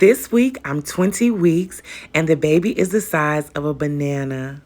This week, I'm 20 weeks, and the baby is the size of a banana.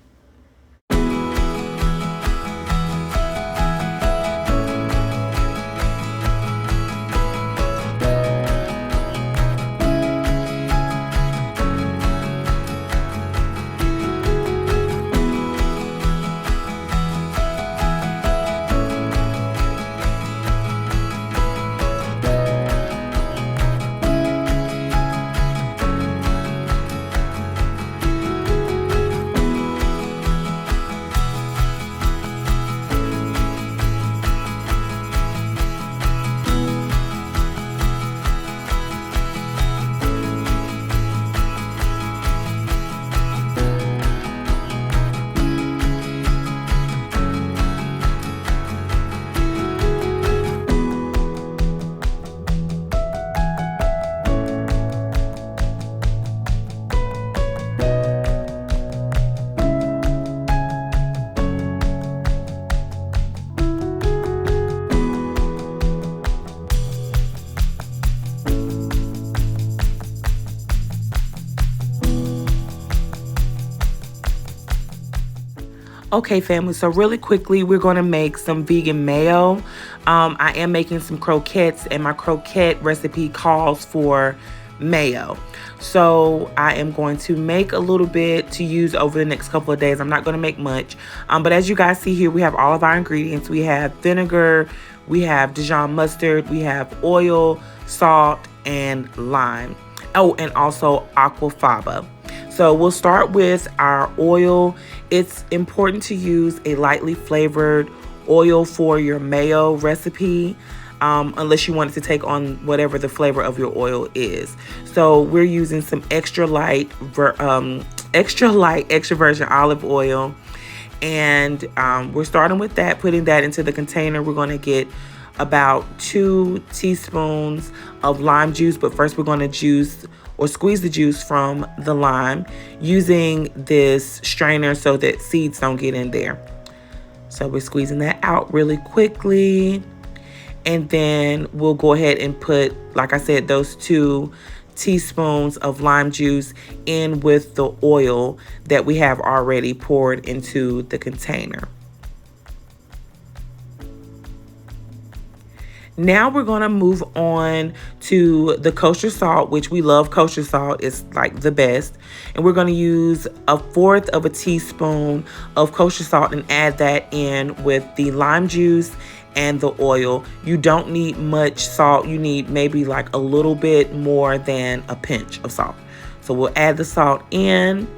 Okay, family, so really quickly, we're going to make some vegan mayo. I am making some croquettes, and my croquette recipe calls for mayo. So I am going to make a little bit to use over the next couple of days. I'm not going to make much. But as you guys see here, we have all of our ingredients. We have vinegar, we have Dijon mustard, we have oil, salt, and lime. Oh, and also aquafaba. So we'll start with our oil. It's important to use a lightly flavored oil for your mayo recipe, unless you want it to take on whatever the flavor of your oil is. So we're using some extra extra virgin olive oil, and we're starting with that, putting that into the container. We're going to get about 2 teaspoons of lime juice, but first we're going to juice or squeeze the juice from the lime using this strainer so that seeds don't get in there. So we're squeezing that out really quickly. And then we'll go ahead and put, like I said, those 2 teaspoons of lime juice in with the oil that we have already poured into the container. Now we're going to move on to the kosher salt, which we love. Kosher salt is like the best. And we're going to use 1/4 of a teaspoon of kosher salt and add that in with the lime juice and the oil. You don't need much salt. You need maybe like a little bit more than a pinch of salt. So we'll add the salt in.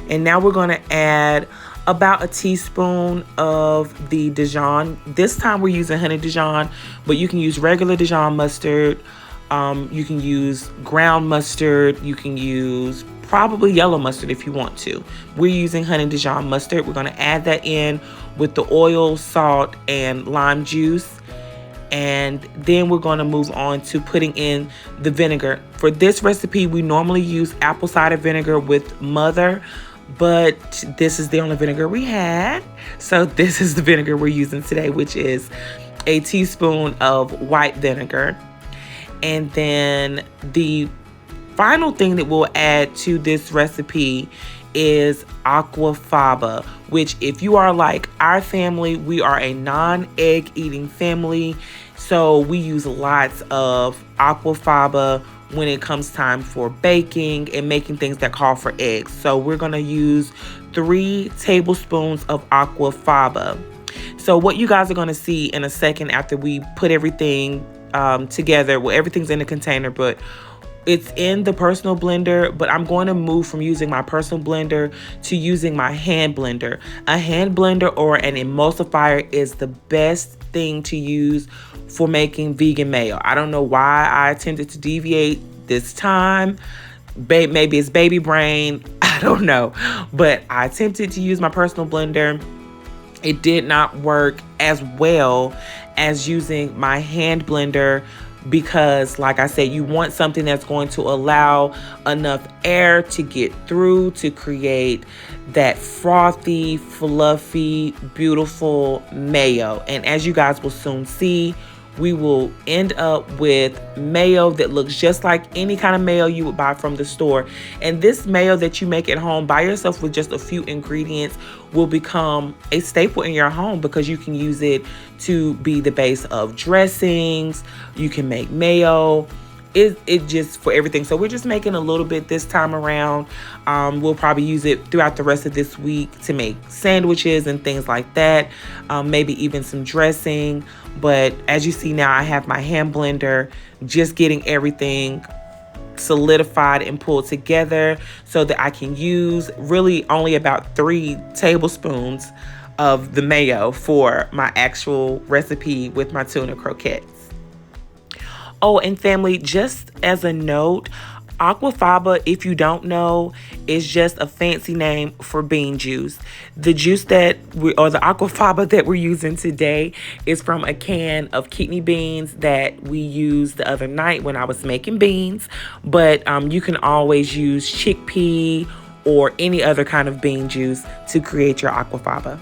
And now we're going to add about a teaspoon of the Dijon. This time we're using honey Dijon, but you can use regular Dijon mustard. You can use ground mustard. You can use probably yellow mustard if you want to. We're using honey Dijon mustard. We're going to add that in with the oil, salt, and lime juice. And then we're going to move on to putting in the vinegar. For this recipe, we normally use apple cider vinegar with Mother, but this is the only vinegar we had. So this is the vinegar we're using today, which is a teaspoon of white vinegar. And then the final thing that we'll add to this recipe is aquafaba, which if you are like our family, we are a non-egg eating family. So we use lots of aquafaba when it comes time for baking and making things that call for eggs. So we're going to use 3 tablespoons of aquafaba. So what you guys are going to see in a second after we put everything together, well, everything's in the container, but it's in the personal blender, but I'm going to move from using my personal blender to using my hand blender. A hand blender or an emulsifier is the best thing to use for making vegan mayo. I don't know why I attempted to deviate this time. Maybe it's baby brain. I don't know. But I attempted to use my personal blender. It did not work as well as using my hand blender, because like I said, you want something that's going to allow enough air to get through to create that frothy, fluffy, beautiful mayo. And as you guys will soon see, we will end up with mayo that looks just like any kind of mayo you would buy from the store. And this mayo that you make at home by yourself with just a few ingredients will become a staple in your home, because you can use it to be the base of dressings. You can make mayo. It just for everything. So we're just making a little bit this time around. We'll probably use it throughout the rest of this week to make sandwiches and things like that. Maybe even some dressing. But as you see now, I have my hand blender just getting everything solidified and pulled together so that I can use really only about 3 tablespoons of the mayo for my actual recipe with my tuna croquettes. Oh, and family, just as a note, aquafaba, if you don't know, is just a fancy name for bean juice. The juice the aquafaba that we're using today is from a can of kidney beans that we used the other night when I was making beans. But you can always use chickpea or any other kind of bean juice to create your aquafaba.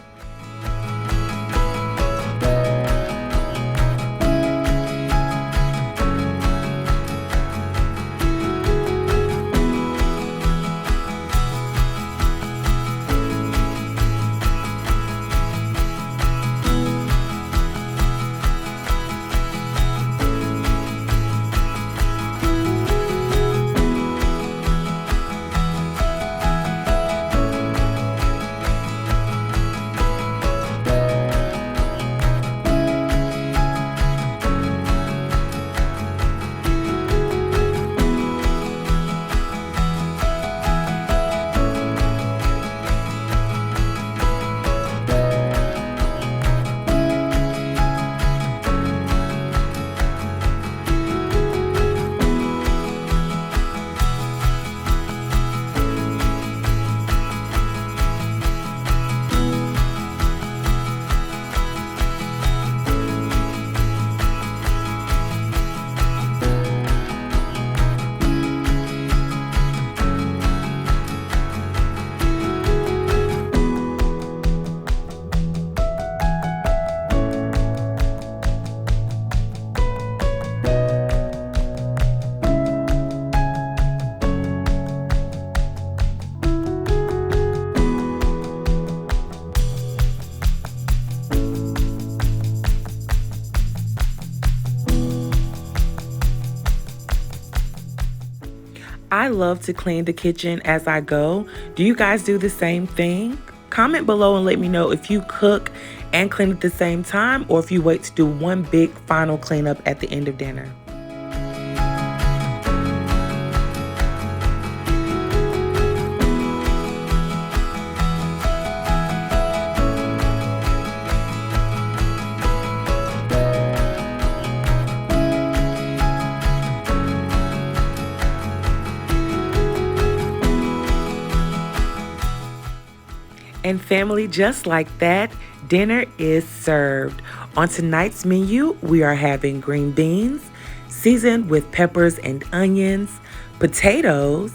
I love to clean the kitchen as I go. Do you guys do the same thing? Comment below and let me know if you cook and clean at the same time, or if you wait to do one big final cleanup at the end of dinner. And family, just like that, dinner is served. On tonight's menu, we are having green beans seasoned with peppers and onions, potatoes,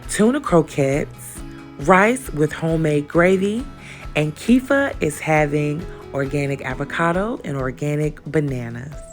tuna croquettes, rice with homemade gravy, and Kifa is having organic avocado and organic bananas.